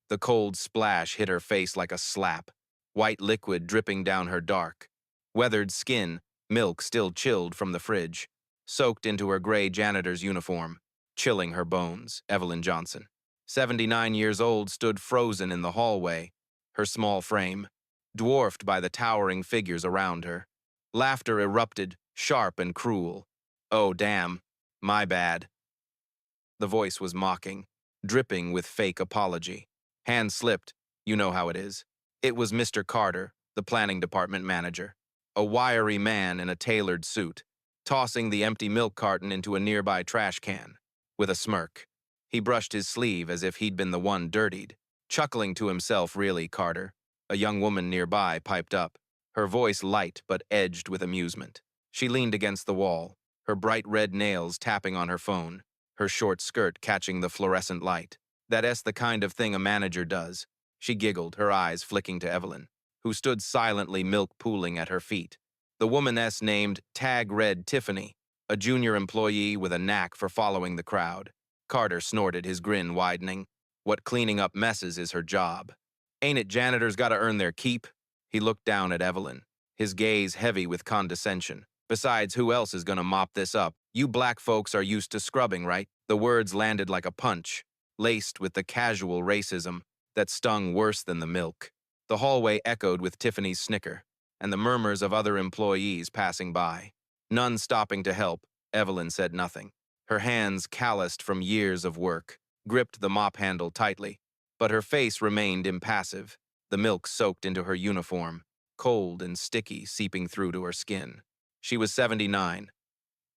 The cold splash hit her face like a slap, white liquid dripping down her dark, weathered skin, milk still chilled from the fridge, soaked into her gray janitor's uniform, chilling her bones. Evelyn Johnson, 79 years old, stood frozen in the hallway, her small frame dwarfed by the towering figures around her. Laughter erupted, sharp and cruel. "Oh, damn. My bad." The voice was mocking, dripping with fake apology. Hand slipped. You know how it is. It was Mr. Carter, the planning department manager, a wiry man in a tailored suit, tossing the empty milk carton into a nearby trash can. With a smirk, he brushed his sleeve as if he'd been the one dirtied, chuckling to himself. "Really, Carter?" A young woman nearby piped up, her voice light but edged with amusement. She leaned against the wall, her bright red nails tapping on her phone, her short skirt catching the fluorescent light. "That's the kind of thing a manager does." She giggled, her eyes flicking to Evelyn, who stood silently, milk pooling at her feet. The womaness named Tag Red Tiffany, a junior employee with a knack for following the crowd. Carter snorted, his grin widening. What cleaning up messes is her job. Ain't it janitors gotta earn their keep? He looked down at Evelyn, his gaze heavy with condescension. "Besides, who else is gonna mop this up? You black folks are used to scrubbing, right?" The words landed like a punch, laced with the casual racism that stung worse than the milk. The hallway echoed with Tiffany's snicker and the murmurs of other employees passing by. None stopping to help, Evelyn said nothing. Her hands, calloused from years of work, gripped the mop handle tightly, but her face remained impassive, the milk soaked into her uniform, cold and sticky, seeping through to her skin. She was 79,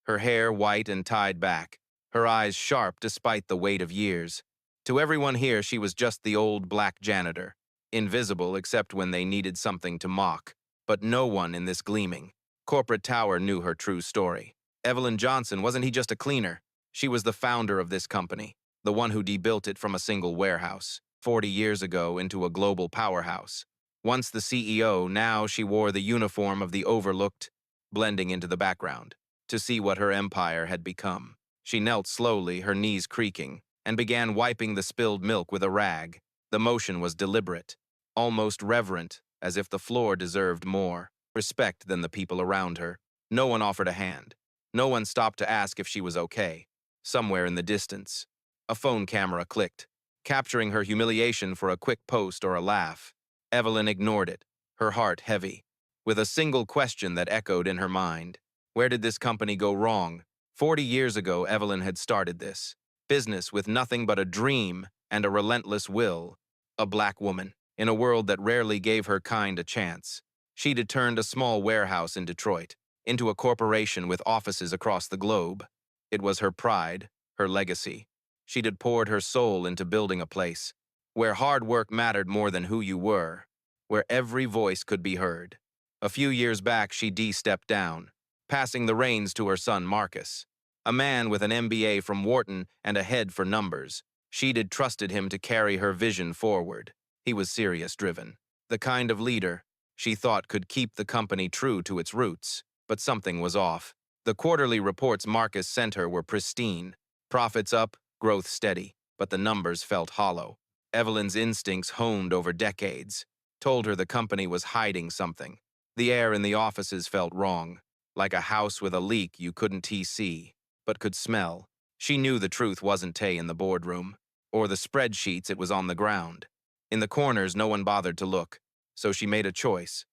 her hair white and tied back, her eyes sharp despite the weight of years. To everyone here, she was just the old black janitor, invisible except when they needed something to mock. But no one in this gleaming corporate tower knew her true story. Evelyn Johnson, wasn't he just a cleaner? She was the founder of this company, the one who rebuilt it from a single warehouse 40 years ago into a global powerhouse. Once the CEO, now she wore the uniform of the overlooked, blending into the background, to see what her empire had become. She knelt slowly, her knees creaking, and began wiping the spilled milk with a rag. The motion was deliberate, almost reverent, as if the floor deserved more respect than the people around her. No one offered a hand. No one stopped to ask if she was okay. Somewhere in the distance, a phone camera clicked, capturing her humiliation for a quick post or a laugh. Evelyn ignored it, her heart heavy, with a single question that echoed in her mind. Where did this company go wrong? 40 years ago, Evelyn had started this business with nothing but a dream and a relentless will. A black woman, in a world that rarely gave her kind a chance. She'd had turned a small warehouse in Detroit into a corporation with offices across the globe. It was her pride, her legacy. She'd had poured her soul into building a place where hard work mattered more than who you were, where every voice could be heard. A few years back, she stepped down, passing the reins to her son Marcus, a man with an MBA from Wharton and a head for numbers. She'd had trusted him to carry her vision forward. He was serious-driven, the kind of leader she thought could keep the company true to its roots. But something was off. The quarterly reports Marcus sent her were pristine. Profits up, growth steady, but the numbers felt hollow. Evelyn's instincts, honed over decades, told her the company was hiding something. The air in the offices felt wrong, like a house with a leak you couldn't see, but could smell. She knew the truth wasn't in the boardroom, or the spreadsheets. It was on the ground. In the corners, no one bothered to look, so she made a choice.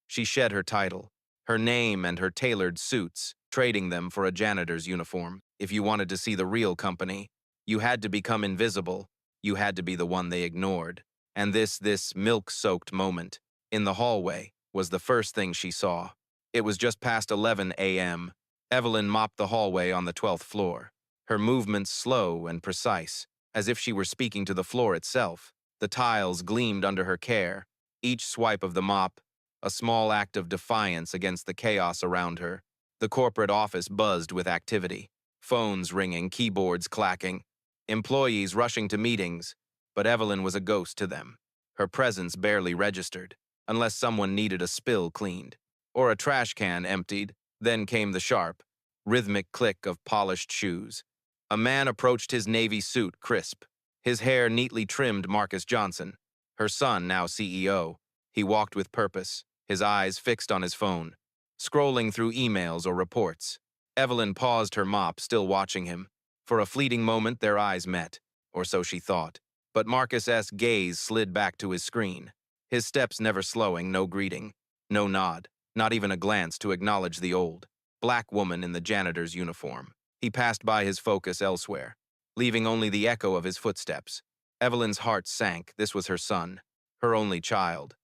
She shed her title, her name and her tailored suits, trading them for a janitor's uniform. If you wanted to see the real company, you had to become invisible. You had to be the one they ignored. And this milk-soaked moment in the hallway was the first thing she saw. It was just past 11 a.m. Evelyn mopped the hallway on the 12th floor, her movements slow and precise, as if she were speaking to the floor itself. The tiles gleamed under her care, each swipe of the mop a small act of defiance against the chaos around her. The corporate office buzzed with activity, phones ringing, keyboards clacking, employees rushing to meetings, but Evelyn was a ghost to them. Her presence barely registered, unless someone needed a spill cleaned or a trash can emptied. Then came the sharp, rhythmic click of polished shoes. A man approached, his navy suit crisp, His hair neatly trimmed Marcus Johnson, her son now CEO. He walked with purpose, his eyes fixed on his phone, scrolling through emails or reports. Evelyn paused her mop, still watching him. For a fleeting moment, their eyes met, or so she thought. But Marcus's gaze slid back to his screen, his steps never slowing, no greeting, no nod, not even a glance to acknowledge the old, black woman in the janitor's uniform. He passed by, his focus elsewhere, leaving only the echo of his footsteps. Evelyn's heart sank. This was her son, her only child,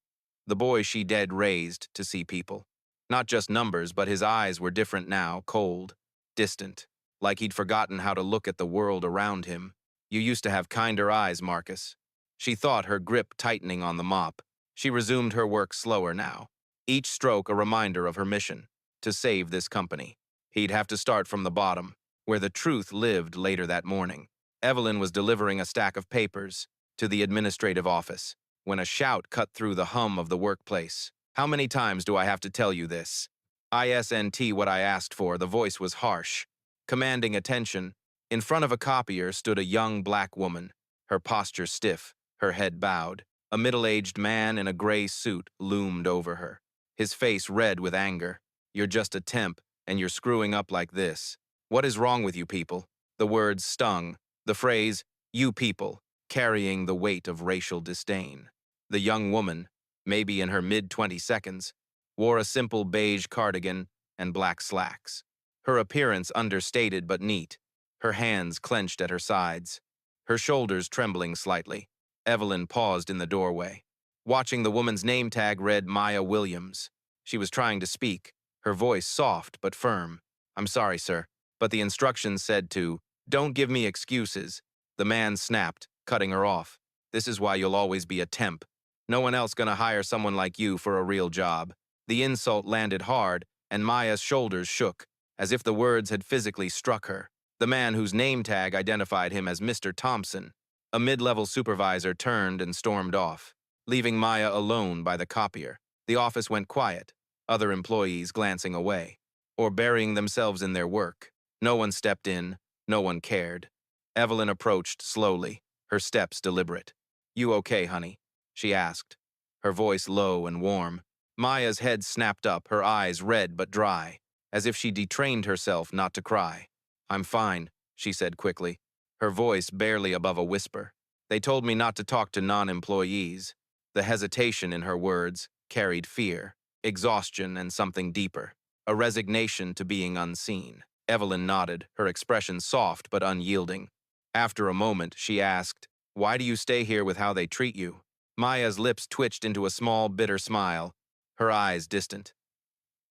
the boy she dead raised to see people. Not just numbers, but his eyes were different now, cold, distant, like he'd forgotten how to look at the world around him. You used to have kinder eyes, Marcus. She thought, her grip tightening on the mop. She resumed her work slower now, each stroke a reminder of her mission, to save this company. He'd have to start from the bottom, where the truth lived. Later that morning, Evelyn was delivering a stack of papers to the administrative office when a shout cut through the hum of the workplace. "How many times do I have to tell you this? ISNT what I asked for." The voice was harsh, commanding attention. In front of a copier stood a young black woman, her posture stiff, her head bowed. A middle-aged man in a gray suit loomed over her, his face red with anger. "You're just a temp, and you're screwing up like this. What is wrong with you people?" The words stung, the phrase, "you people," carrying the weight of racial disdain. The young woman, maybe in her mid-20s, wore a simple beige cardigan and black slacks. Her appearance understated but neat, her hands clenched at her sides, her shoulders trembling slightly. Evelyn paused in the doorway, watching the woman's name tag read Maya Williams. She was trying to speak, her voice soft but firm. "I'm sorry, sir, but the instructions said to." "Don't give me excuses," the man snapped, cutting her off. "This is why you'll always be a temp. No one else gonna hire someone like you for a real job." The insult landed hard, and Maya's shoulders shook, as if the words had physically struck her. The man whose name tag identified him as Mr. Thompson, a mid-level supervisor, turned and stormed off, leaving Maya alone by the copier. The office went quiet, other employees glancing away, or burying themselves in their work. No one stepped in, no one cared. Evelyn approached slowly, her steps deliberate. "You okay, honey?" she asked, her voice low and warm. Maya's head snapped up, her eyes red but dry, as if she detrained herself not to cry. "I'm fine," she said quickly, her voice barely above a whisper. "They told me not to talk to non-employees." The hesitation in her words carried fear, exhaustion, and something deeper, a resignation to being unseen. Evelyn nodded, her expression soft but unyielding. After a moment, she asked, "Why do you stay here with how they treat you?" Maya's lips twitched into a small, bitter smile, her eyes distant.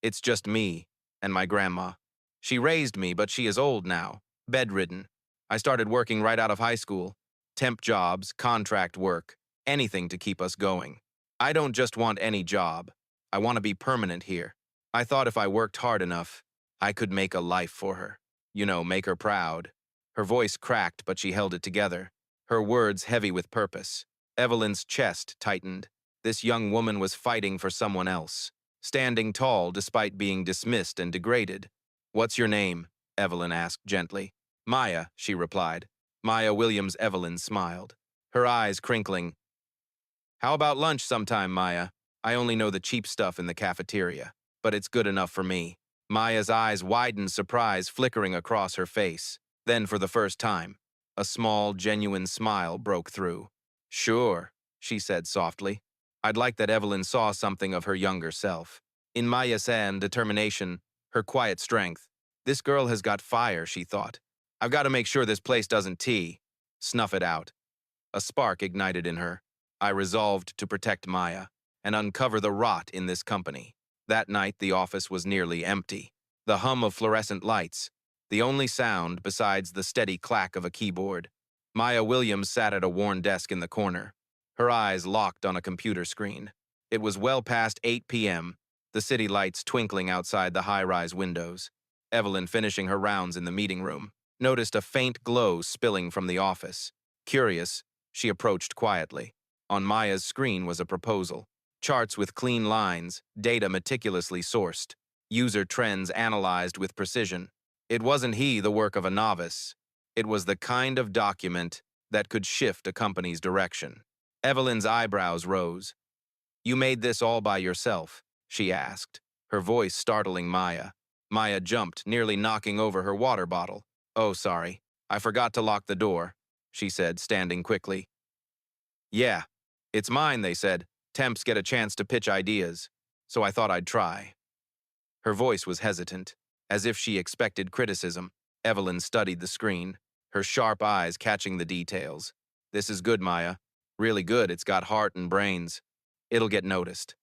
"It's just me and my grandma. She raised me, but she is old now, bedridden. I started working right out of high school. Temp jobs, contract work, anything to keep us going. I don't just want any job. I want to be permanent here. I thought if I worked hard enough, I could make a life for her. You know, make her proud." Her voice cracked, but she held it together, her words heavy with purpose. Evelyn's chest tightened. This young woman was fighting for someone else, standing tall despite being dismissed and degraded. "What's your name?" Evelyn asked gently. "Maya," she replied. "Maya Williams." Evelyn smiled, her eyes crinkling. "How about lunch sometime, Maya? I only know the cheap stuff in the cafeteria, but it's good enough for me." Maya's eyes widened, surprise flickering across her face. Then, for the first time, a small, genuine smile broke through. "Sure," she said softly. I'd like that Evelyn saw something of her younger self. In Maya's determination, her quiet strength. This girl has got fire, she thought. I've got to make sure this place doesn't snuff it out. A spark ignited in her. I resolved to protect Maya and uncover the rot in this company. That night, the office was nearly empty. The hum of fluorescent lights, the only sound besides the steady clack of a keyboard. Maya Williams sat at a worn desk in the corner, her eyes locked on a computer screen. It was well past 8 p.m., the city lights twinkling outside the high-rise windows. Evelyn, finishing her rounds in the meeting room, noticed a faint glow spilling from the office. Curious, she approached quietly. On Maya's screen was a proposal. Charts with clean lines, data meticulously sourced, user trends analyzed with precision. It wasn't the work of a novice. It was the kind of document that could shift a company's direction. Evelyn's eyebrows rose. "You made this all by yourself?" she asked, her voice startling Maya. Maya jumped, nearly knocking over her water bottle. "Oh, sorry. I forgot to lock the door," she said, standing quickly. "Yeah, it's mine," they said. "Temps get a chance to pitch ideas, so I thought I'd try." Her voice was hesitant, as if she expected criticism. Evelyn studied the screen, her sharp eyes catching the details. "This is good, Maya. Really good. It's got heart and brains. It'll get noticed."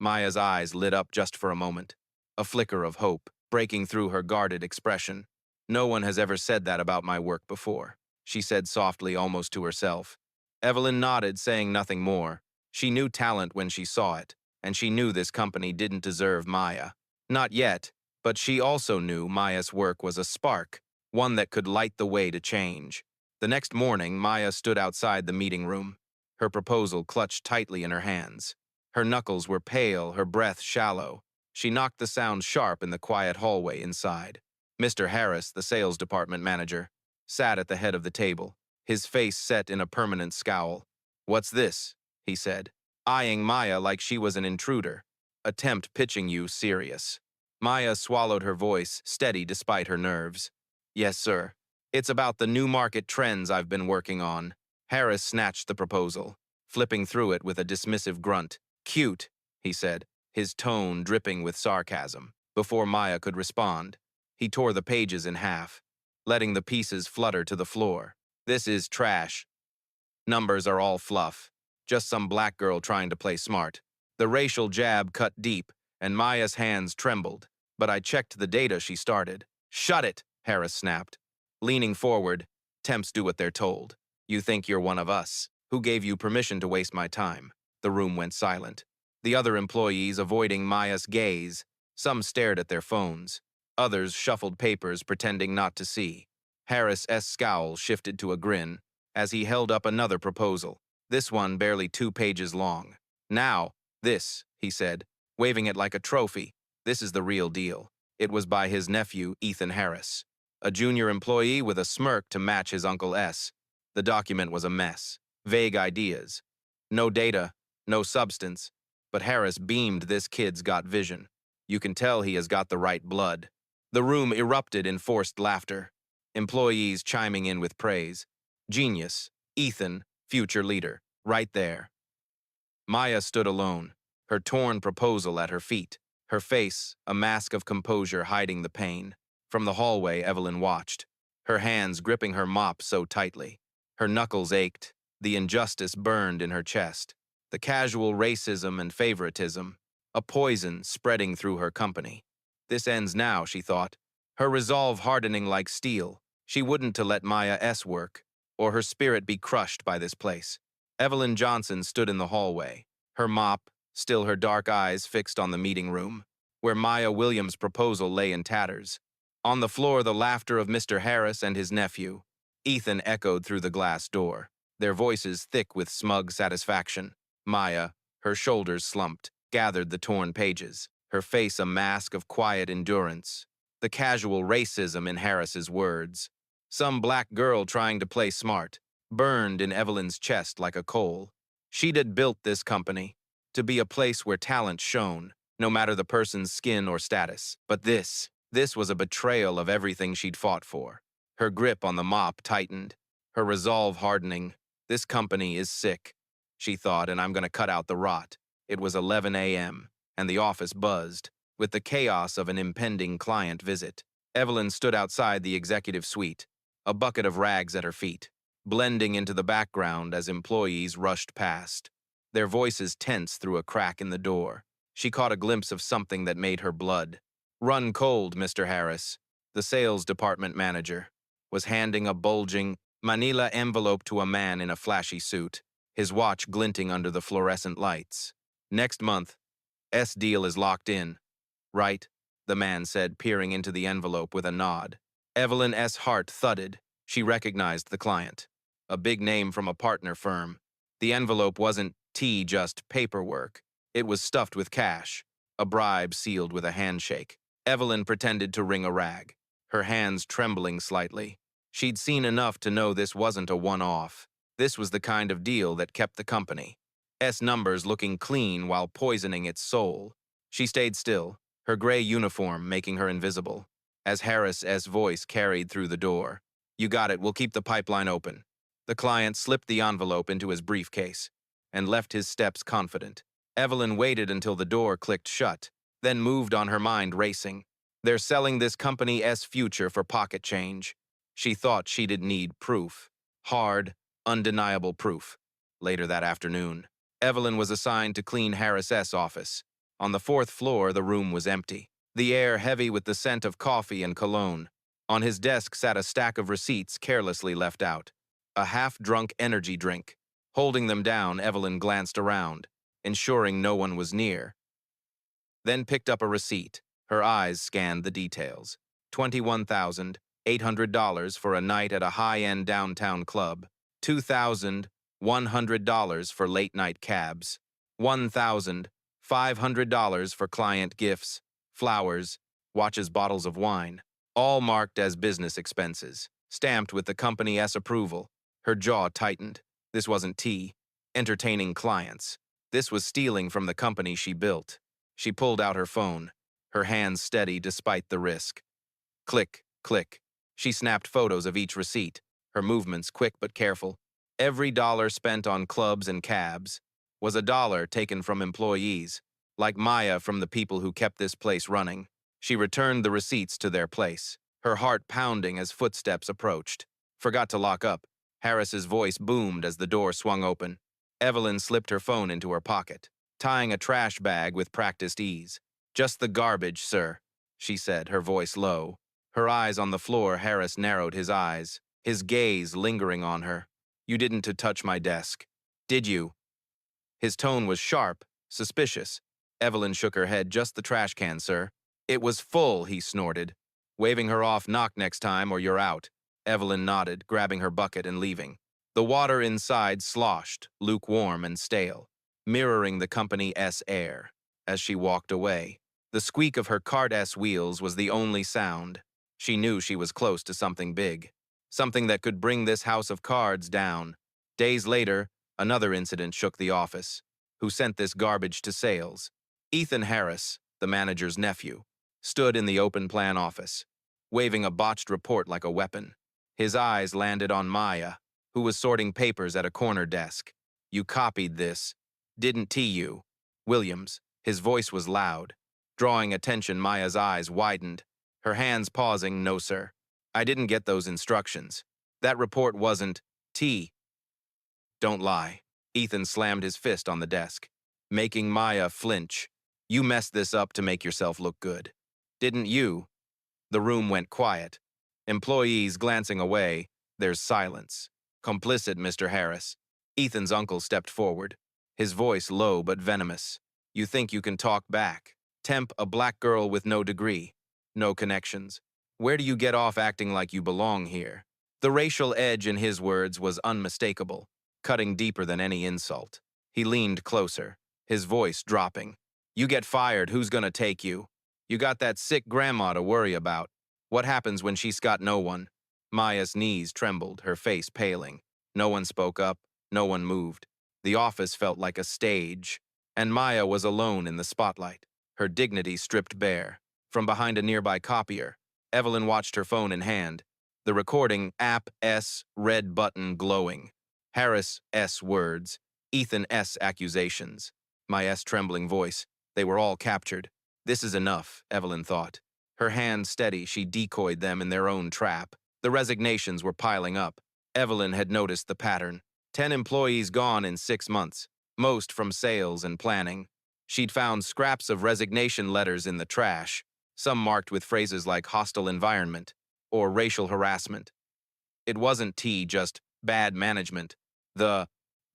Maya's eyes lit up just for a moment, a flicker of hope breaking through her guarded expression. "No one has ever said that about my work before," she said softly, almost to herself. Evelyn nodded, saying nothing more. She knew talent when she saw it, and she knew this company didn't deserve Maya. Not yet, but she also knew Maya's work was a spark, one that could light the way to change. The next morning, Maya stood outside the meeting room, her proposal clutched tightly in her hands. Her knuckles were pale, her breath shallow. She knocked the sound sharp in the quiet hallway inside. Mr. Harris, the sales department manager, sat at the head of the table, his face set in a permanent scowl. "What's this?" he said, eyeing Maya like she was an intruder. "A temp pitching you serious." Maya swallowed her voice, steady despite her nerves. "Yes, sir. It's about the new market trends I've been working on." Harris snatched the proposal, flipping through it with a dismissive grunt. "Cute," he said, his tone dripping with sarcasm. Before Maya could respond, he tore the pages in half, letting the pieces flutter to the floor. "This is trash. Numbers are all fluff. Just some black girl trying to play smart." The racial jab cut deep, and Maya's hands trembled. "But I checked the data," she started. "Shut it," Harris snapped. Leaning forward, "Temps do what they're told. You think you're one of us. Who gave you permission to waste my time?" The room went silent. The other employees avoiding Maya's gaze. Some stared at their phones. Others shuffled papers, pretending not to see. Harris's scowl shifted to a grin as he held up another proposal, this one barely 2 pages long. "Now, this," he said, waving it like a trophy. "This is the real deal." It was by his nephew, Ethan Harris, a junior employee with a smirk to match his Uncle S. The document was a mess. Vague ideas. No data, no substance. But Harris beamed this kid's got vision. You can tell he has got the right blood. The room erupted in forced laughter, employees chiming in with praise. Genius, Ethan, future leader, right there. Maya stood alone, her torn proposal at her feet, her face a mask of composure hiding the pain. From the hallway, Evelyn watched, her hands gripping her mop so tightly. Her knuckles ached, the injustice burned in her chest. The casual racism and favoritism, a poison spreading through her company. This ends now, she thought, her resolve hardening like steel. She wouldn't to let Maya's work, or her spirit be crushed by this place. Evelyn Johnson stood in the hallway, her mop, still her dark eyes fixed on the meeting room, where Maya Williams' proposal lay in tatters. On the floor, the laughter of Mr. Harris and his nephew. Ethan echoed through the glass door, their voices thick with smug satisfaction. Maya, her shoulders slumped, gathered the torn pages, her face a mask of quiet endurance. The casual racism in Harris's words. Some black girl trying to play smart, burned in Evelyn's chest like a coal. She'd built this company to be a place where talent shone, no matter the person's skin or status. But this was a betrayal of everything she'd fought for. Her grip on the mop tightened, her resolve hardening. This company is sick, she thought, and I'm going to cut out the rot. It was 11 a.m., and the office buzzed with the chaos of an impending client visit. Evelyn stood outside the executive suite, a bucket of rags at her feet, blending into the background as employees rushed past, their voices tense through a crack in the door. She caught a glimpse of something that made her blood run cold. Mr. Harris, the sales department manager, was handing a bulging manila envelope to a man in a flashy suit, his watch glinting under the fluorescent lights. "Next month, deal is locked in, right?" the man said, peering into the envelope with a nod. Evelyn's heart thudded. She recognized the client, a big name from a partner firm. The envelope wasn't just paperwork. It was stuffed with cash, a bribe sealed with a handshake. Evelyn pretended to wring a rag, her hands trembling slightly. She'd seen enough to know this wasn't a one-off. This was the kind of deal that kept the company S numbers looking clean while poisoning its soul. She stayed still, her gray uniform making her invisible, as Harris's voice carried through the door. "You got it, we'll keep the pipeline open." The client slipped the envelope into his briefcase and left his steps confident. Evelyn waited until the door clicked shut, then moved on, her mind racing. They're selling this company's future for pocket change. She thought she'd need proof. Hard, undeniable proof. Later that afternoon, Evelyn was assigned to clean Harris's office. On the fourth floor, the room was empty, the air heavy with the scent of coffee and cologne. On his desk sat a stack of receipts carelessly left out. A half-drunk energy drink. Holding them down, Evelyn glanced around, ensuring no one was near. Then picked up a receipt. Her eyes scanned the details. $21,800 for a night at a high-end downtown club. $2,100 for late-night cabs. $1,500 for client gifts, flowers, watches, bottles of wine. All marked as business expenses, stamped with the company's approval. Her jaw tightened. This wasn't tea, entertaining clients. This was stealing from the company she built. She pulled out her phone, her hands steady despite the risk. Click, click. She snapped photos of each receipt, her movements quick but careful. Every dollar spent on clubs and cabs was a dollar taken from employees, like Maya, from the people who kept this place running. She returned the receipts to their place, her heart pounding as footsteps approached. "Forgot to lock up." Harris's voice boomed as the door swung open. Evelyn slipped her phone into her pocket, tying a trash bag with practiced ease. "Just the garbage, sir," she said, her voice low. Her eyes on the floor, Harris narrowed his eyes, his gaze lingering on her. "You didn't touch my desk, did you?" His tone was sharp, suspicious. Evelyn shook her head. "Just the trash can, sir." "It was full," he snorted, waving her off. "Knock next time or you're out." Evelyn nodded, grabbing her bucket and leaving. The water inside sloshed, lukewarm and stale, mirroring the company's air. As she walked away, the squeak of her cart's wheels was the only sound. She knew she was close to something big, something that could bring this house of cards down. Days later, another incident shook the office. Who sent this garbage to sales? Ethan Harris, the manager's nephew, stood in the open plan office, waving a botched report like a weapon. His eyes landed on Maya, who was sorting papers at a corner desk. "You copied this, didn't you?" Williams. His voice was loud, drawing attention. Maya's eyes widened, her hands pausing. "No, sir. I didn't get those instructions. That report wasn't T." "Don't lie." Ethan slammed his fist on the desk, making Maya flinch. "You messed this up to make yourself look good, didn't you?" The room went quiet. Employees glancing away. There's silence. "Complicit, Mr. Harris." Ethan's uncle stepped forward, his voice low but venomous. "You think you can talk back? Temp, a black girl with no degree, no connections. Where do you get off acting like you belong here?" The racial edge in his words was unmistakable, cutting deeper than any insult. He leaned closer, his voice dropping. "You get fired, who's gonna take you? You got that sick grandma to worry about. What happens when she's got no one?" Maya's knees trembled, her face paling. No one spoke up, no one moved. The office felt like a stage, and Maya was alone in the spotlight, her dignity stripped bare. From behind a nearby copier, Evelyn watched her phone in hand, the recording app's red button glowing. Harris's words, Ethan's accusations, Maya's trembling voice, they were all captured. This is enough, Evelyn thought. Her hands steady, she decoyed them in their own trap. The resignations were piling up. Evelyn had noticed the pattern. 10 employees gone in 6 months, most from sales and planning. She'd found scraps of resignation letters in the trash, some marked with phrases like hostile environment or racial harassment. It wasn't just bad management. The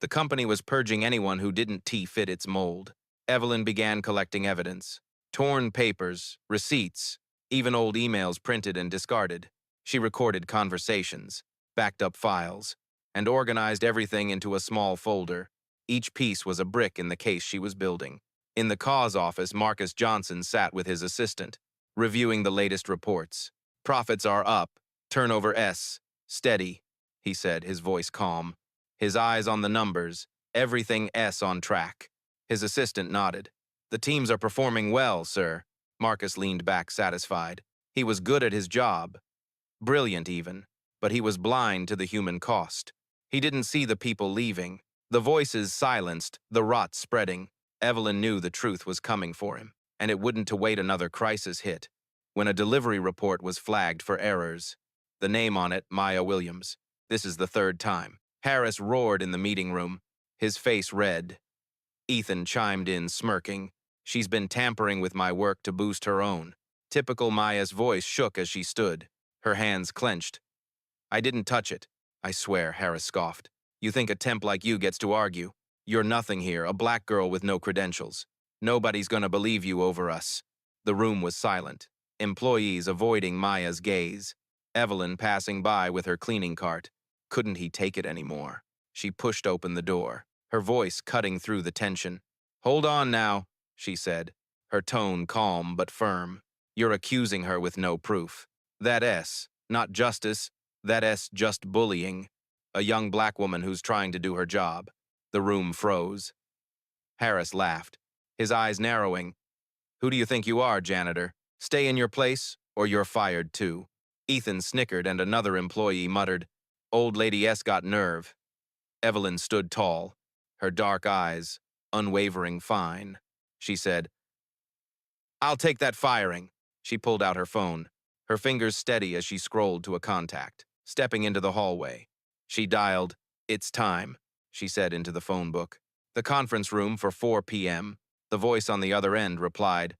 company was purging anyone who didn't fit its mold. Evelyn began collecting evidence. Torn papers, receipts, even old emails printed and discarded. She recorded conversations, backed up files, and organized everything into a small folder. Each piece was a brick in the case she was building. In the cause office, Marcus Johnson sat with his assistant, reviewing the latest reports. Profits are up, turnover Steady, he said, his voice calm. His eyes on the numbers, everything S on track. His assistant nodded. The teams are performing well, sir. Marcus leaned back satisfied. He was good at his job. Brilliant even. But he was blind to the human cost. He didn't see the people leaving. The voices silenced, the rot spreading. Evelyn knew the truth was coming for him, and it wouldn't to wait another crisis hit. When a delivery report was flagged for errors. The name on it, Maya Williams. This is the third time. Harris roared in the meeting room, his face red. Ethan chimed in, smirking. She's been tampering with my work to boost her own. Typical Maya's voice shook as she stood, her hands clenched. I didn't touch it. I swear, Harris scoffed. You think a temp like you gets to argue? You're nothing here, a black girl with no credentials. Nobody's gonna believe you over us. The room was silent, employees avoiding Maya's gaze. Evelyn passing by with her cleaning cart. Couldn't he take it anymore? She pushed open the door, her voice cutting through the tension. Hold on now, she said, her tone calm but firm. You're accusing her with no proof. That S, not justice, that S just bullying. A young black woman who's trying to do her job. The room froze. Harris laughed, his eyes narrowing. Who do you think you are, janitor? Stay in your place, or you're fired too. Ethan snickered and another employee muttered, Old Lady S got nerve. Evelyn stood tall, her dark eyes, unwavering fine. She said, I'll take that firing. She pulled out her phone, her fingers steady as she scrolled to a contact, stepping into the hallway. She dialed, It's time, she said into the phone book. The conference room for 4 p.m. The voice on the other end replied,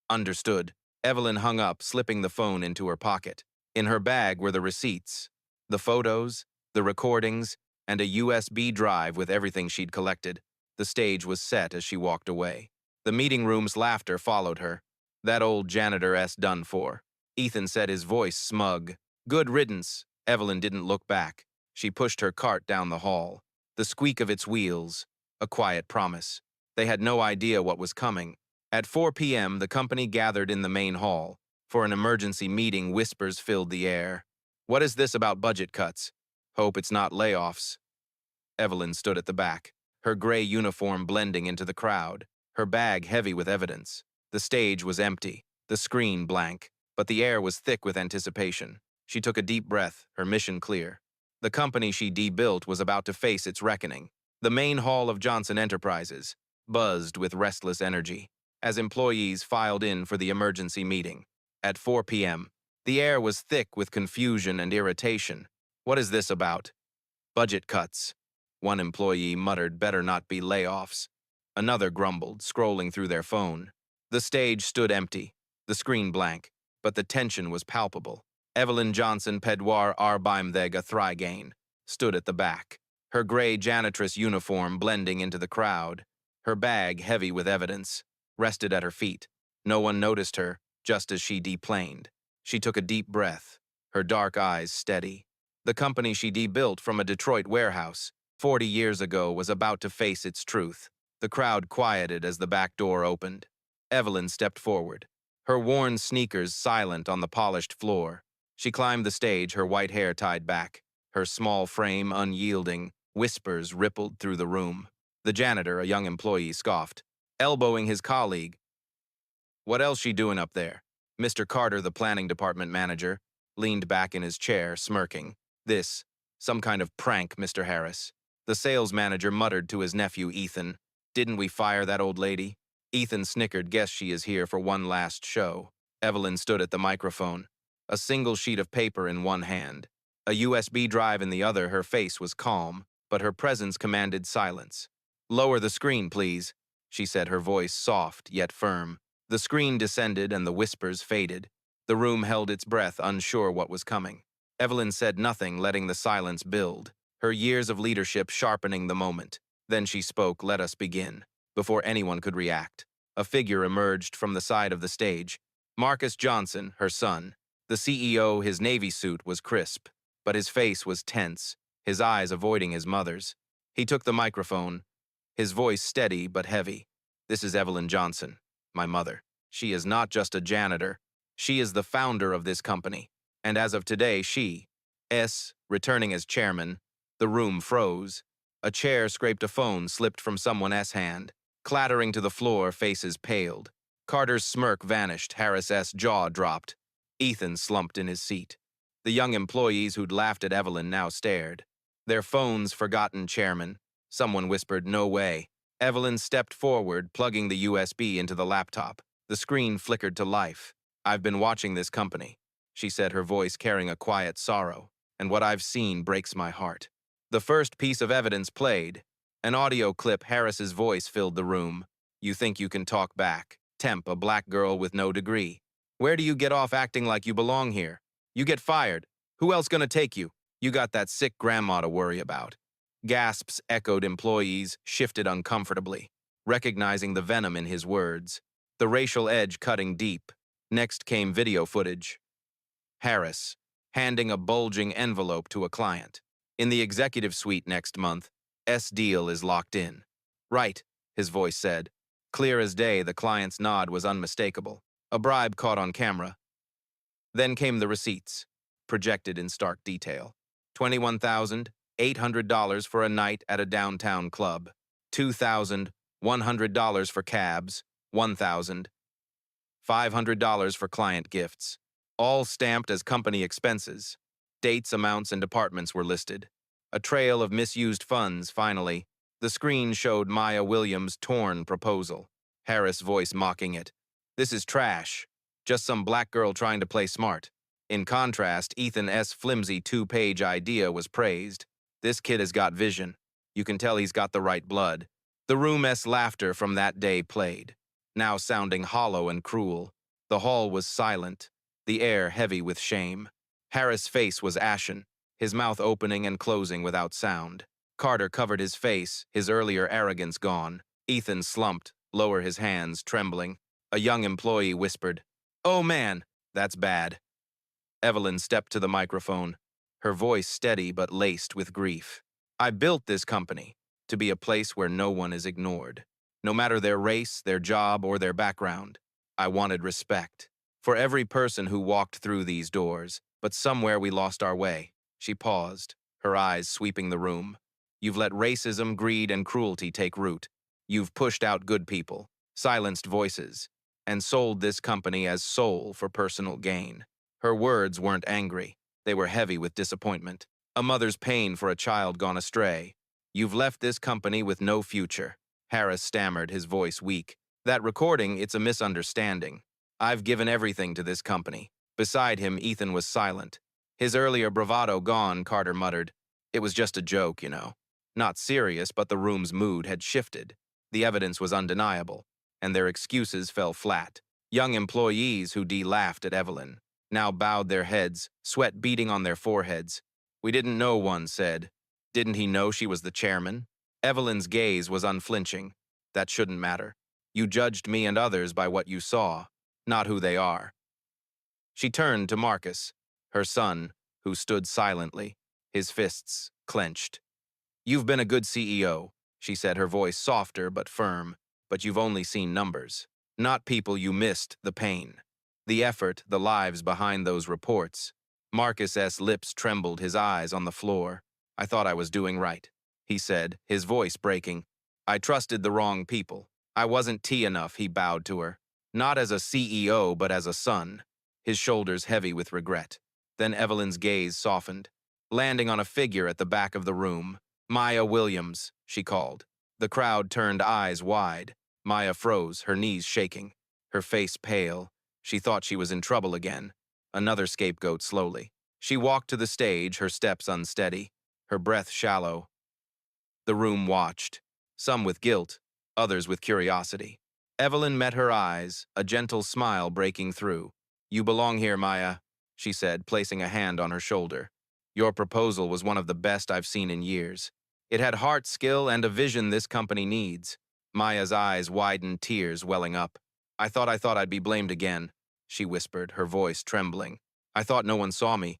Understood. Evelyn hung up, slipping the phone into her pocket. In her bag were the receipts, the photos, the recordings, and a USB drive with everything she'd collected. The stage was set as she walked away. The meeting room's laughter followed her. That old janitor S done for. Ethan said, his voice smug. Good riddance. Evelyn didn't look back. She pushed her cart down the hall. The squeak of its wheels. A quiet promise. They had no idea what was coming. At 4 p.m., the company gathered in the main hall. For an emergency meeting, whispers filled the air. What is this about budget cuts? Hope it's not layoffs. Evelyn stood at the back, her gray uniform blending into the crowd, her bag heavy with evidence. The stage was empty, the screen blank, but the air was thick with anticipation. She took a deep breath, her mission clear. The company she debuilt was about to face its reckoning. The main hall of Johnson Enterprises buzzed with restless energy as employees filed in for the emergency meeting. At 4 p.m., the air was thick with confusion and irritation. What is this about? Budget cuts. One employee muttered, better not be layoffs. Another grumbled, scrolling through their phone. The stage stood empty, the screen blank, but the tension was palpable. Evelyn Johnson, Pedwar Arbeimthega Thrygain, stood at the back, her gray janitress uniform blending into the crowd. Her bag, heavy with evidence, rested at her feet. No one noticed her, just as she deplaned. She took a deep breath, her dark eyes steady. The company she debuilt from a Detroit warehouse 40 years ago was about to face its truth. The crowd quieted as the back door opened. Evelyn stepped forward, her worn sneakers silent on the polished floor. She climbed the stage, her white hair tied back, her small frame unyielding. Whispers rippled through the room. The janitor, a young employee, scoffed, elbowing his colleague. What else she doing up there? Mr. Carter, the planning department manager, leaned back in his chair, smirking. Some kind of prank, Mr. Harris. The sales manager muttered to his nephew, Ethan. Didn't we fire that old lady? Ethan snickered, guess she is here for one last show. Evelyn stood at the microphone, a single sheet of paper in one hand, a USB drive in the other. Her face was calm, but her presence commanded silence. Lower the screen, please, she said, her voice soft yet firm. The screen descended and the whispers faded. The room held its breath, unsure what was coming. Evelyn said nothing, letting the silence build, her years of leadership sharpening the moment. Then she spoke, let us begin. Before anyone could react, a figure emerged from the side of the stage. Marcus Johnson, her son. The CEO, his navy suit was crisp, but his face was tense, his eyes avoiding his mother's. He took the microphone, his voice steady but heavy. This is Evelyn Johnson, my mother. She is not just a janitor. She is the founder of this company. And as of today, she, S, returning as chairman. The room froze. A chair scraped a phone slipped from someone's hand. Clattering to the floor, faces paled. Carter's smirk vanished, Harris's jaw dropped. Ethan slumped in his seat. The young employees who'd laughed at Evelyn now stared. Their phones forgotten chairman. Someone whispered, "No way." Evelyn stepped forward, plugging the USB into the laptop. The screen flickered to life. "I've been watching this company," she said, her voice carrying a quiet sorrow, "and what I've seen breaks my heart." The first piece of evidence played. An audio clip, Harris's voice filled the room. "You think you can talk back? Temp, a black girl with no degree. Where do you get off acting like you belong here? You get fired. Who else gonna take you? You got that sick grandma to worry about." Gasps echoed, employees shifted uncomfortably, recognizing the venom in his words, the racial edge cutting deep. Next came video footage. Harris, handing a bulging envelope to a client. "In the executive suite next month, deal is locked in." "Right," his voice said. Clear as day, the client's nod was unmistakable. A bribe caught on camera. Then came the receipts, projected in stark detail. $21,800 for a night at a downtown club. $2,100 for cabs. $1,500 for client gifts. All stamped as company expenses. Dates, amounts, and departments were listed. A trail of misused funds, finally. The screen showed Maya Williams' torn proposal. Harris' voice mocking it. "This is trash. Just some black girl trying to play smart." In contrast, Ethan's flimsy 2-page idea was praised. "This kid has got vision. You can tell he's got the right blood." The room's laughter from that day played, now sounding hollow and cruel. The hall was silent, the air heavy with shame. Harris' face was ashen, his mouth opening and closing without sound. Carter covered his face, his earlier arrogance gone. Ethan slumped, lower his hands, trembling. A young employee whispered, "Oh man, that's bad." Evelyn stepped to the microphone, her voice steady but laced with grief. "I built this company to be a place where no one is ignored, no matter their race, their job, or their background. I wanted respect for every person who walked through these doors, but somewhere we lost our way." She paused, her eyes sweeping the room. "You've let racism, greed, and cruelty take root. You've pushed out good people, silenced voices, and sold this company as soul for personal gain." Her words weren't angry. They were heavy with disappointment. A mother's pain for a child gone astray. "You've left this company with no future." Harris stammered, his voice weak. "That recording, it's a misunderstanding. I've given everything to this company." Beside him, Ethan was silent. His earlier bravado gone, Carter muttered. "It was just a joke, you know." Not serious, but the room's mood had shifted. The evidence was undeniable, and their excuses fell flat. Young employees who laughed at Evelyn now bowed their heads, sweat beading on their foreheads. "We didn't know," one said. Didn't he know she was the chairman? Evelyn's gaze was unflinching. "That shouldn't matter. You judged me and others by what you saw, not who they are." She turned to Marcus, her son, who stood silently, his fists clenched. "You've been a good CEO," she said, her voice softer but firm, "but you've only seen numbers. Not people. You missed the pain, the effort, the lives behind those reports." Marcus's lips trembled, his eyes on the floor. "I thought I was doing right," he said, his voice breaking. "I trusted the wrong people. I wasn't T enough," he bowed to her. "Not as a CEO, but as a son," his shoulders heavy with regret. Then Evelyn's gaze softened, landing on a figure at the back of the room. "Maya Williams," she called. The crowd turned, eyes wide. Maya froze, her knees shaking, her face pale. She thought she was in trouble again. Another scapegoat slowly. She walked to the stage, her steps unsteady, her breath shallow. The room watched, some with guilt, others with curiosity. Evelyn met her eyes, a gentle smile breaking through. "You belong here, Maya," she said, placing a hand on her shoulder. "Your proposal was one of the best I've seen in years. It had heart, skill, and a vision this company needs." Maya's eyes widened, tears welling up. I thought I'd be blamed again," she whispered, her voice trembling. "I thought no one saw me."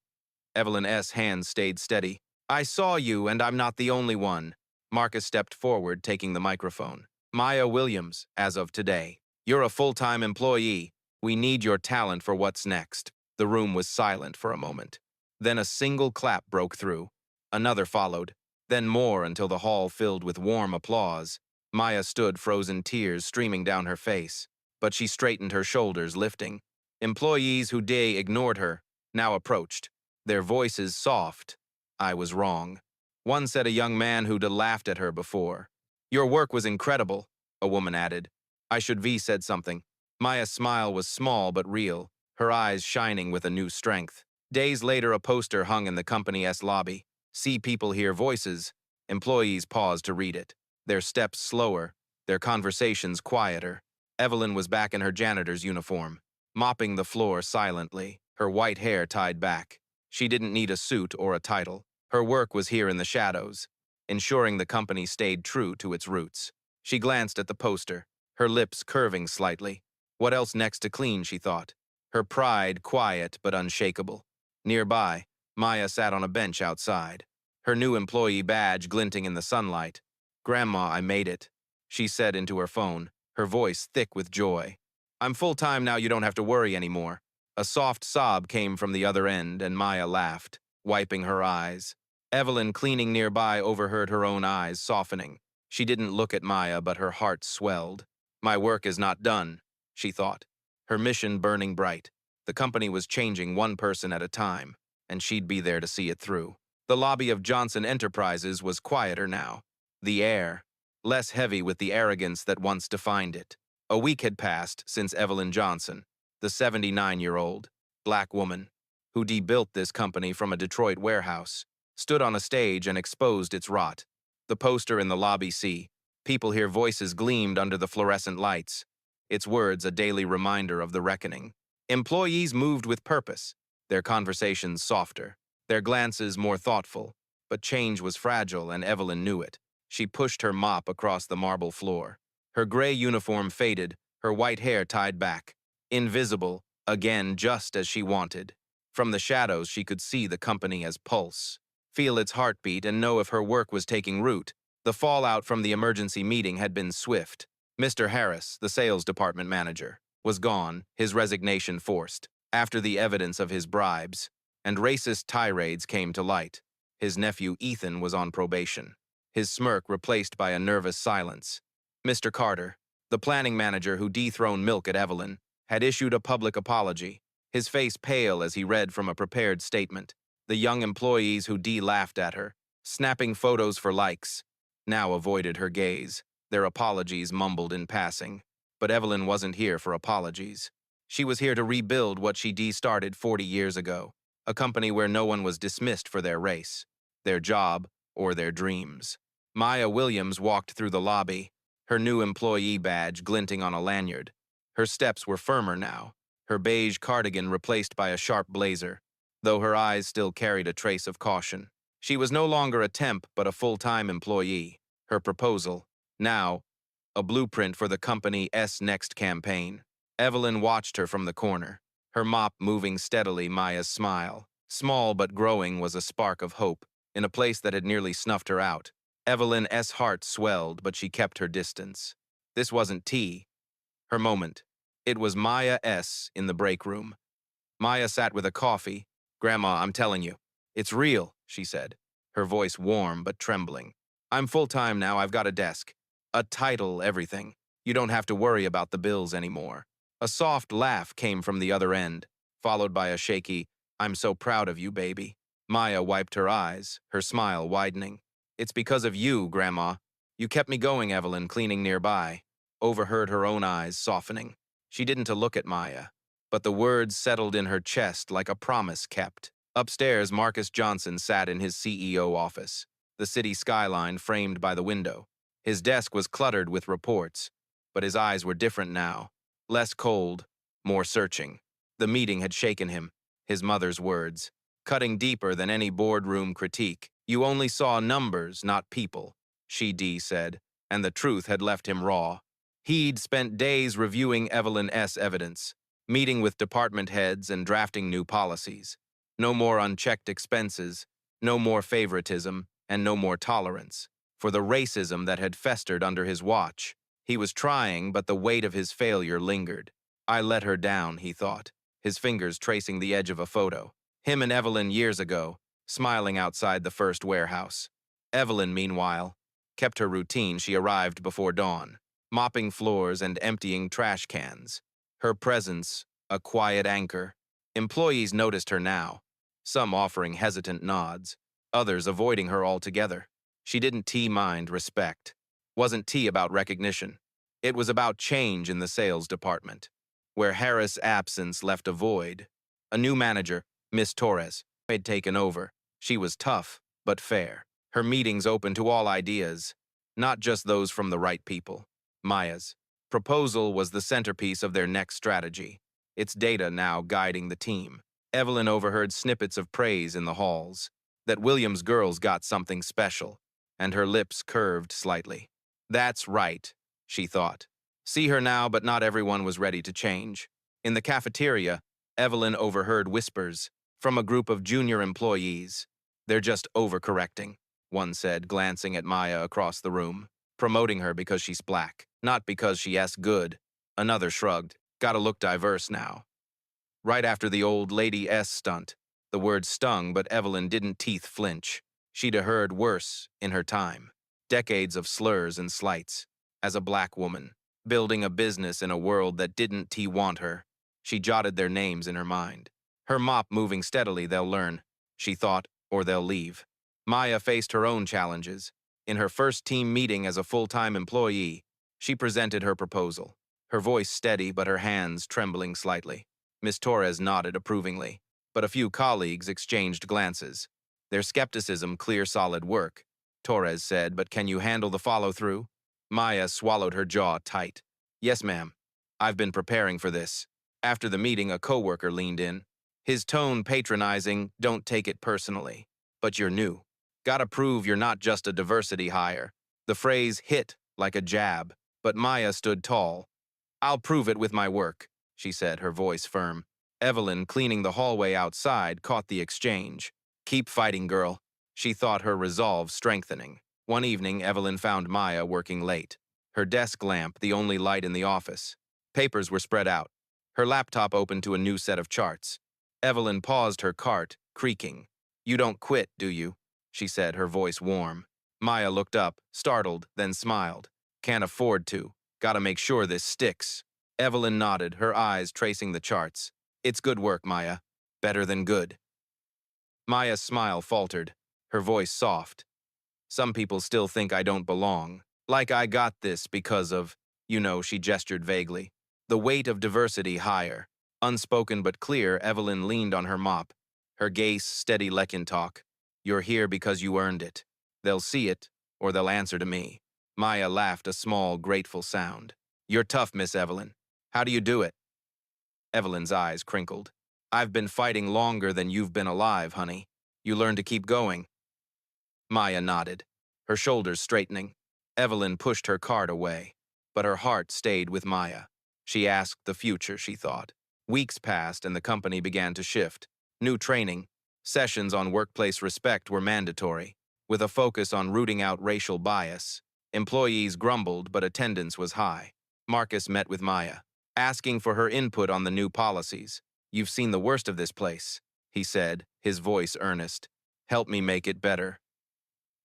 Evelyn's hands stayed steady. "I saw you, and I'm not the only one." Marcus stepped forward, taking the microphone. "Maya Williams, as of today, you're a full-time employee. We need your talent for what's next." The room was silent for a moment. Then a single clap broke through. Another followed, then more until the hall filled with warm applause. Maya stood, frozen tears streaming down her face, but she straightened her shoulders, lifting. Employees who day ignored her now approached, their voices soft. I was wrong. One said a young man who'd laughed at her before. Your work was incredible, a woman added. I should V said something. Maya's smile was small but real, her eyes shining with a new strength. Days later, a poster hung in the company's lobby. See people, hear voices. Employees paused to read it. Their steps slower, their conversations quieter. Evelyn was back in her janitor's uniform, mopping the floor silently, her white hair tied back. She didn't need a suit or a title. Her work was here in the shadows, ensuring the company stayed true to its roots. She glanced at the poster, her lips curving slightly. What else next to clean, she thought. Her pride quiet but unshakable. Nearby, Maya sat on a bench outside, her new employee badge glinting in the sunlight. Grandma, I made it, she said into her phone, her voice thick with joy. I'm full-time now, you don't have to worry anymore. A soft sob came from the other end, and Maya laughed, wiping her eyes. Evelyn, cleaning nearby, overheard her own eyes softening. She didn't look at Maya, but her heart swelled. My work is not done, she thought, her mission burning bright. The company was changing one person at a time, and she'd be there to see it through. The lobby of Johnson Enterprises was quieter now, the air less heavy with the arrogance that once defined it. A week had passed since Evelyn Johnson, the 79-year-old black woman who debuilt this company from a Detroit warehouse, stood on a stage and exposed its rot. The poster in the lobby, see, people hear voices gleamed under the fluorescent lights, its words a daily reminder of the reckoning. Employees moved with purpose, their conversations softer, their glances more thoughtful, but change was fragile and Evelyn knew it. She pushed her mop across the marble floor. Her gray uniform faded, her white hair tied back. Invisible, again just as she wanted. From the shadows she could see the company as pulse, feel its heartbeat and know if her work was taking root. The fallout from the emergency meeting had been swift. Mr. Harris, the sales department manager, was gone, his resignation forced, after the evidence of his bribes and racist tirades came to light. His nephew Ethan was on probation, his smirk replaced by a nervous silence. Mr. Carter, the planning manager who dethroned Milk at Evelyn, had issued a public apology, his face pale as he read from a prepared statement. The young employees who laughed at her, snapping photos for likes, now avoided her gaze, their apologies mumbled in passing. But Evelyn wasn't here for apologies. She was here to rebuild what she started 40 years ago, a company where no one was dismissed for their race, their job, or their dreams. Maya Williams walked through the lobby, her new employee badge glinting on a lanyard. Her steps were firmer now, her beige cardigan replaced by a sharp blazer, though her eyes still carried a trace of caution. She was no longer a temp but a full-time employee. Her proposal, now, a blueprint for the company's next campaign. Evelyn watched her from the corner, her mop moving steadily. Maya's smile, small but growing, was a spark of hope in a place that had nearly snuffed her out. Evelyn's heart swelled, but she kept her distance. This wasn't her moment. It was Maya's in the break room. Maya sat with a coffee. Grandma, I'm telling you, it's real, she said, her voice warm but trembling. I'm full-time now, I've got a desk, a title, everything. You don't have to worry about the bills anymore. A soft laugh came from the other end, followed by a shaky, I'm so proud of you, baby. Maya wiped her eyes, her smile widening. It's because of you, Grandma. You kept me going, Evelyn, cleaning nearby, overheard her own eyes softening. She didn't look at Maya, but the words settled in her chest like a promise kept. Upstairs, Marcus Johnson sat in his CEO office, the city skyline framed by the window. His desk was cluttered with reports, but his eyes were different now, less cold, more searching. The meeting had shaken him, his mother's words, cutting deeper than any boardroom critique. You only saw numbers, not people, she said, and the truth had left him raw. He'd spent days reviewing Evelyn's evidence, meeting with department heads and drafting new policies. No more unchecked expenses, no more favoritism, and no more tolerance for the racism that had festered under his watch. He was trying, but the weight of his failure lingered. I let her down, he thought, his fingers tracing the edge of a photo. Him and Evelyn years ago, smiling outside the first warehouse. Evelyn, meanwhile, kept her routine. She arrived before dawn, mopping floors and emptying trash cans. Her presence, a quiet anchor. Employees noticed her now, some offering hesitant nods, others avoiding her altogether. She didn't mind respect. Wasn't about recognition. It was about change in the sales department, where Harris' absence left a void. A new manager, Miss Torres, had taken over. She was tough, but fair. Her meetings open to all ideas, not just those from the right people. Maya's proposal was the centerpiece of their next strategy, its data now guiding the team. Evelyn overheard snippets of praise in the halls, that Williams' girls got something special, and her lips curved slightly. That's right, she thought. See her now, but not everyone was ready to change. In the cafeteria, Evelyn overheard whispers from a group of junior employees. They're just overcorrecting, one said, glancing at Maya across the room. Promoting her because she's black, not because she's good. Another shrugged. Gotta look diverse now. Right after the old lady S stunt, the word stung, but Evelyn didn't teeth flinch. She'd heard worse in her time. Decades of slurs and slights. As a black woman, building a business in a world that didn't want her, she jotted their names in her mind. Her mop moving steadily, they'll learn, she thought, or they'll leave. Maya faced her own challenges. In her first team meeting as a full-time employee, she presented her proposal, her voice steady but her hands trembling slightly. Miss Torres nodded approvingly, but a few colleagues exchanged glances. Their skepticism, clear, solid work, Torres said, but can you handle the follow-through? Maya swallowed her jaw tight. Yes, ma'am. I've been preparing for this. After the meeting, a coworker leaned in. His tone patronizing, don't take it personally. But you're new. Gotta prove you're not just a diversity hire. The phrase hit like a jab, but Maya stood tall. I'll prove it with my work, she said, her voice firm. Evelyn, cleaning the hallway outside, caught the exchange. Keep fighting, girl. She thought, her resolve strengthening. One evening, Evelyn found Maya working late. Her desk lamp, the only light in the office. Papers were spread out. Her laptop opened to a new set of charts. Evelyn paused her cart, creaking. You don't quit, do you? She said, her voice warm. Maya looked up, startled, then smiled. Can't afford to. Gotta make sure this sticks. Evelyn nodded, her eyes tracing the charts. It's good work, Maya. Better than good. Maya's smile faltered, her voice soft. Some people still think I don't belong. Like I got this because of, she gestured vaguely. The weight of diversity higher. Unspoken but clear, Evelyn leaned on her mop. Her gaze steady leckin talk. You're here because you earned it. They'll see it, or they'll answer to me. Maya laughed, a small, grateful sound. You're tough, Miss Evelyn. How do you do it? Evelyn's eyes crinkled. I've been fighting longer than you've been alive, honey. You learn to keep going. Maya nodded, her shoulders straightening. Evelyn pushed her cart away, but her heart stayed with Maya. She asked the future, she thought. Weeks passed and the company began to shift. New training, sessions on workplace respect were mandatory, with a focus on rooting out racial bias. Employees grumbled, but attendance was high. Marcus met with Maya, asking for her input on the new policies. You've seen the worst of this place, he said, his voice earnest. Help me make it better.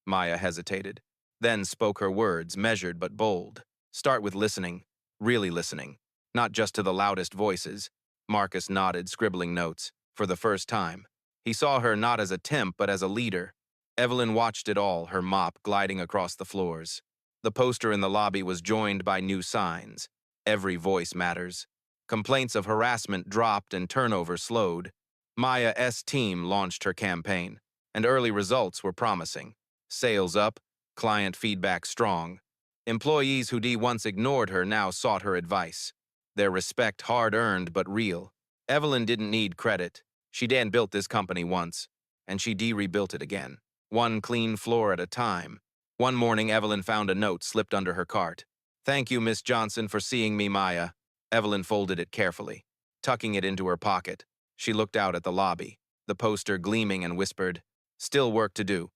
Maya hesitated, then spoke her words, measured but bold. Start with listening, really listening, not just to the loudest voices. Marcus nodded, scribbling notes. For the first time, he saw her not as a temp but as a leader. Evelyn watched it all, her mop gliding across the floors. The poster in the lobby was joined by new signs. Every voice matters. Complaints of harassment dropped and turnover slowed. Maya's team launched her campaign, and early results were promising. Sales up, client feedback strong. Employees who once ignored her now sought her advice. Their respect hard-earned but real. Evelyn didn't need credit. She built this company once, and she rebuilt it again. One clean floor at a time. One morning, Evelyn found a note slipped under her cart. Thank you, Miss Johnson, for seeing me, Maya. Evelyn folded it carefully, tucking it into her pocket. She looked out at the lobby, the poster gleaming, and whispered, still work to do.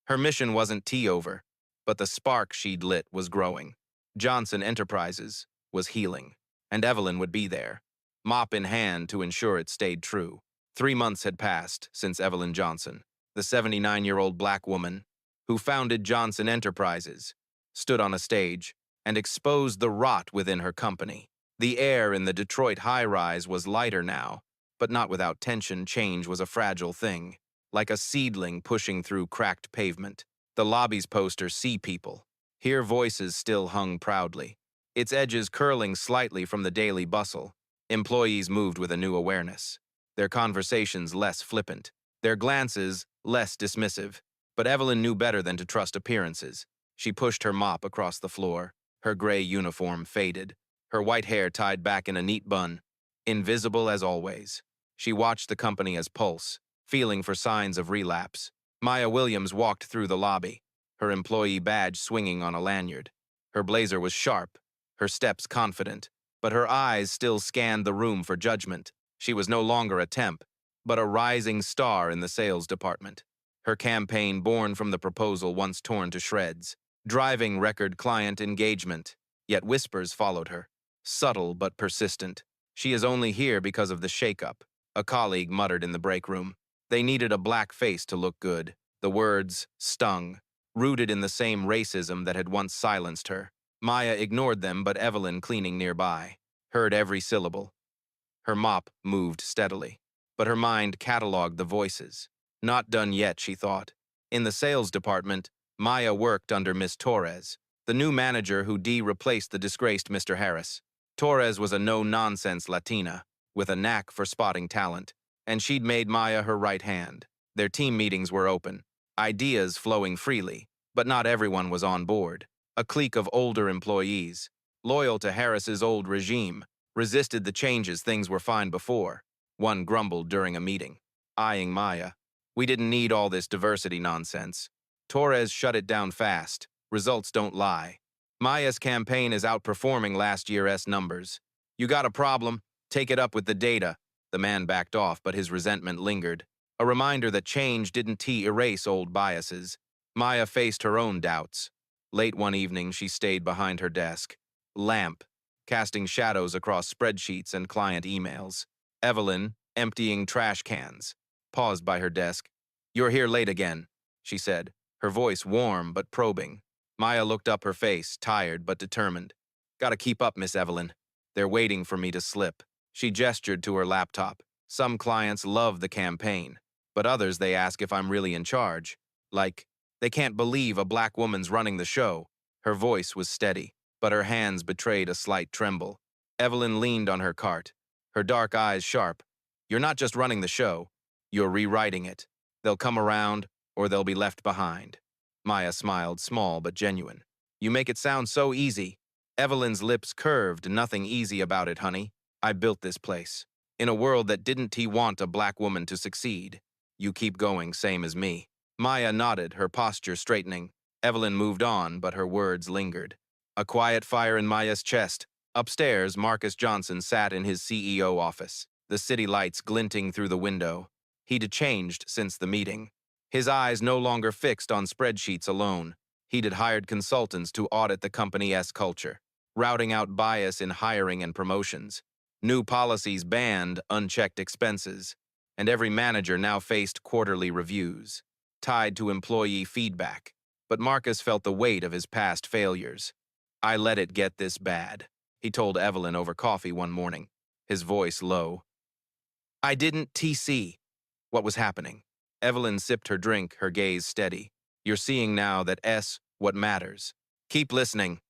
Her mission wasn't over, but the spark she'd lit was growing. Johnson Enterprises was healing, and Evelyn would be there, mop in hand to ensure it stayed true. 3 months had passed since Evelyn Johnson, the 79-year-old black woman who founded Johnson Enterprises, stood on a stage and exposed the rot within her company. The air in the Detroit high-rise was lighter now, but not without tension. Change was a fragile thing, like a seedling pushing through cracked pavement. The lobby's poster, "See People, Hear Voices," still hung proudly, its edges curling slightly from the daily bustle. Employees moved with a new awareness, their conversations less flippant, their glances less dismissive. But Evelyn knew better than to trust appearances. She pushed her mop across the floor, her gray uniform faded, her white hair tied back in a neat bun, invisible as always. She watched the company as pulse, feeling for signs of relapse. Maya Williams walked through the lobby, her employee badge swinging on a lanyard. Her blazer was sharp, her steps confident, but her eyes still scanned the room for judgment. She was no longer a temp, but a rising star in the sales department. Her campaign, born from the proposal once torn to shreds, driving record client engagement. Yet whispers followed her, subtle but persistent. "She is only here because of the shakeup," a colleague muttered in the break room. They needed a black face to look good. The words stung, rooted in the same racism that had once silenced her. Maya ignored them, but Evelyn, cleaning nearby, heard every syllable. Her mop moved steadily, but her mind cataloged the voices. Not done yet, she thought. In the sales department, Maya worked under Miss Torres, the new manager who replaced the disgraced Mr. Harris. Torres was a no-nonsense Latina, with a knack for spotting talent, and she'd made Maya her right hand. Their team meetings were open, ideas flowing freely, but not everyone was on board. A clique of older employees, loyal to Harris's old regime, resisted the changes. Things were fine before. One grumbled during a meeting, eyeing Maya. "We didn't need all this diversity nonsense." Torres shut it down fast. "Results don't lie. Maya's campaign is outperforming last year's numbers. You got a problem? Take it up with the data." The man backed off, but his resentment lingered. A reminder that change didn't erase old biases. Maya faced her own doubts. Late one evening, she stayed behind her desk, lamp casting shadows across spreadsheets and client emails. Evelyn, emptying trash cans, paused by her desk. "You're here late again," she said, her voice warm but probing. Maya looked up, her face tired but determined. "Gotta keep up, Miss Evelyn. They're waiting for me to slip." She gestured to her laptop. "Some clients love the campaign, but others they ask if I'm really in charge. Like, they can't believe a black woman's running the show." Her voice was steady, but her hands betrayed a slight tremble. Evelyn leaned on her cart, her dark eyes sharp. "You're not just running the show, you're rewriting it. They'll come around, or they'll be left behind." Maya smiled, small but genuine. "You make it sound so easy." Evelyn's lips curved. "Nothing easy about it, honey. I built this place. In a world that didn't want a black woman to succeed. You keep going, same as me." Maya nodded, her posture straightening. Evelyn moved on, but her words lingered. A quiet fire in Maya's chest. Upstairs, Marcus Johnson sat in his CEO office, the city lights glinting through the window. He'd changed since the meeting. His eyes no longer fixed on spreadsheets alone. He'd hired consultants to audit the company's culture, routing out bias in hiring and promotions. New policies banned unchecked expenses, and every manager now faced quarterly reviews, tied to employee feedback. But Marcus felt the weight of his past failures. "I let it get this bad," he told Evelyn over coffee one morning, his voice low. "I didn't see what was happening." Evelyn sipped her drink, her gaze steady. "You're seeing now that what matters. Keep listening."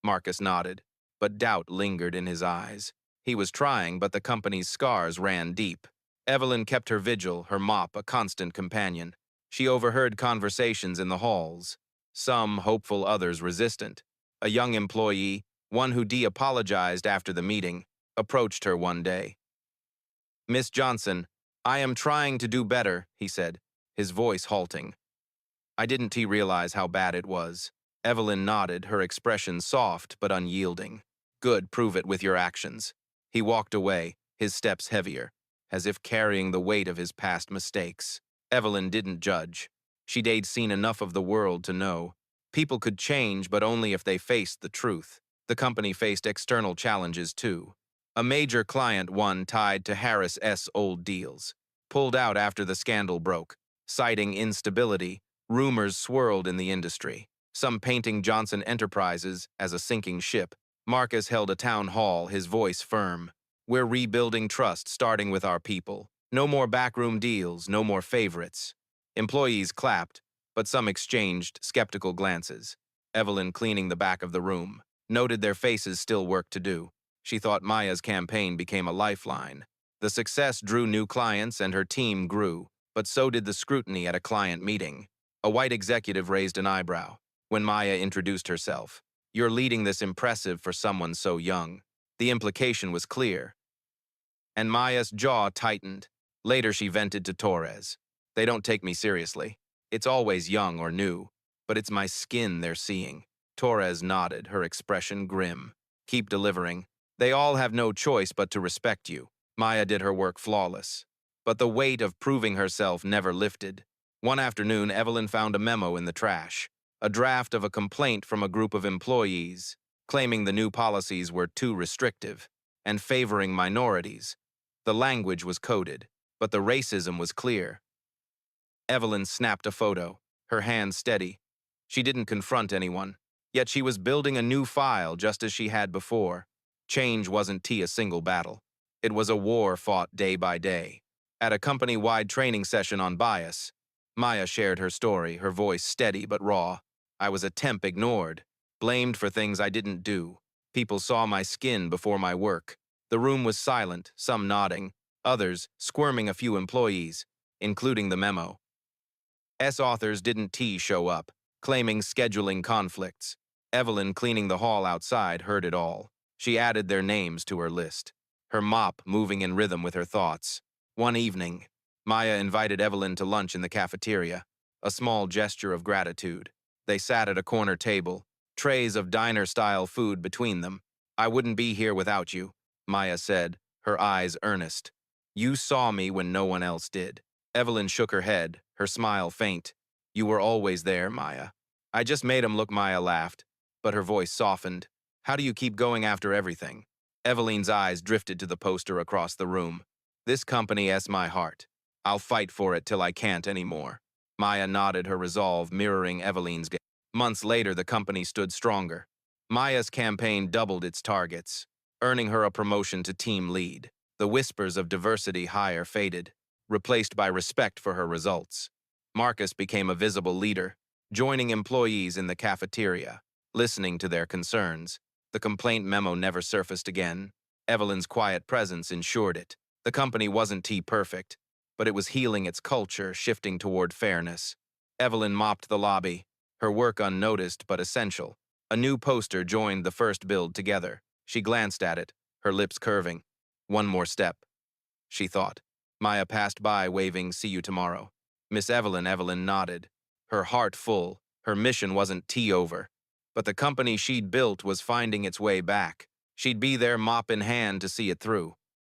Marcus nodded, but doubt lingered in his eyes. He was trying, but the company's scars ran deep. Evelyn kept her vigil, her mop a constant companion. She overheard conversations in the halls, some hopeful, others resistant. A young employee, one who apologized after the meeting, approached her one day. "Miss Johnson, I am trying to do better," he said, his voice halting. "I didn't realize how bad it was." Evelyn nodded, her expression soft but unyielding. "Good, prove it with your actions." He walked away, his steps heavier, as if carrying the weight of his past mistakes. Evelyn didn't judge. She'd seen enough of the world to know. People could change, but only if they faced the truth. The company faced external challenges too. A major client, one tied to Harris' old deals, pulled out after the scandal broke. Citing instability, rumors swirled in the industry. Some painting Johnson Enterprises as a sinking ship. Marcus held a town hall, his voice firm. We're rebuilding trust, starting with our people. No more backroom deals, no more favorites. Employees clapped, but some exchanged skeptical glances. Evelyn, cleaning the back of the room, noted their faces still work to do. She thought Maya's campaign became a lifeline. The success drew new clients and her team grew, but so did the scrutiny at a client meeting. A white executive raised an eyebrow when Maya introduced herself. You're leading this impressive for someone so young. The implication was clear, and Maya's jaw tightened. Later she vented to Torres. They don't take me seriously. It's always young or new, but it's my skin they're seeing. Torres nodded, her expression grim. Keep delivering. They all have no choice but to respect you. Maya did her work flawless. But the weight of proving herself never lifted. One afternoon, Evelyn found a memo in the trash. A draft of a complaint from a group of employees, claiming the new policies were too restrictive and favoring minorities. The language was coded, but the racism was clear. Evelyn snapped a photo, her hands steady. She didn't confront anyone, yet she was building a new file just as she had before. Change wasn't a single battle. It was a war fought day by day. At a company-wide training session on bias, Maya shared her story, her voice steady but raw. I was a temp, ignored, blamed for things I didn't do. People saw my skin before my work. The room was silent, some nodding, others squirming. A few employees, including the memo. Authors didn't show up, claiming scheduling conflicts. Evelyn, cleaning the hall outside, heard it all. She added their names to her list, her mop moving in rhythm with her thoughts. One evening, Maya invited Evelyn to lunch in the cafeteria, a small gesture of gratitude. They sat at a corner table, trays of diner-style food between them. I wouldn't be here without you, Maya said, her eyes earnest. You saw me when no one else did. Evelyn shook her head, her smile faint. You were always there, Maya. I just made him look. Maya laughed, but her voice softened. How do you keep going after everything? Evelyn's eyes drifted to the poster across the room. This company's my heart. I'll fight for it till I can't anymore. Maya nodded, her resolve mirroring Evelyn's. Months later, the company stood stronger. Maya's campaign doubled its targets, earning her a promotion to team lead. The whispers of diversity hire faded, replaced by respect for her results. Marcus became a visible leader, joining employees in the cafeteria, listening to their concerns. The complaint memo never surfaced again. Evelyn's quiet presence ensured it. The company wasn't perfect, but it was healing its culture, shifting toward fairness. Evelyn mopped the lobby, her work unnoticed but essential. A new poster joined the first build together. She glanced at it, her lips curving. One more step, she thought. Maya passed by, waving, see you tomorrow. Miss Evelyn nodded, her heart full. Her mission wasn't over, but the company she'd built was finding its way back. She'd be there, mop in hand, to see it through.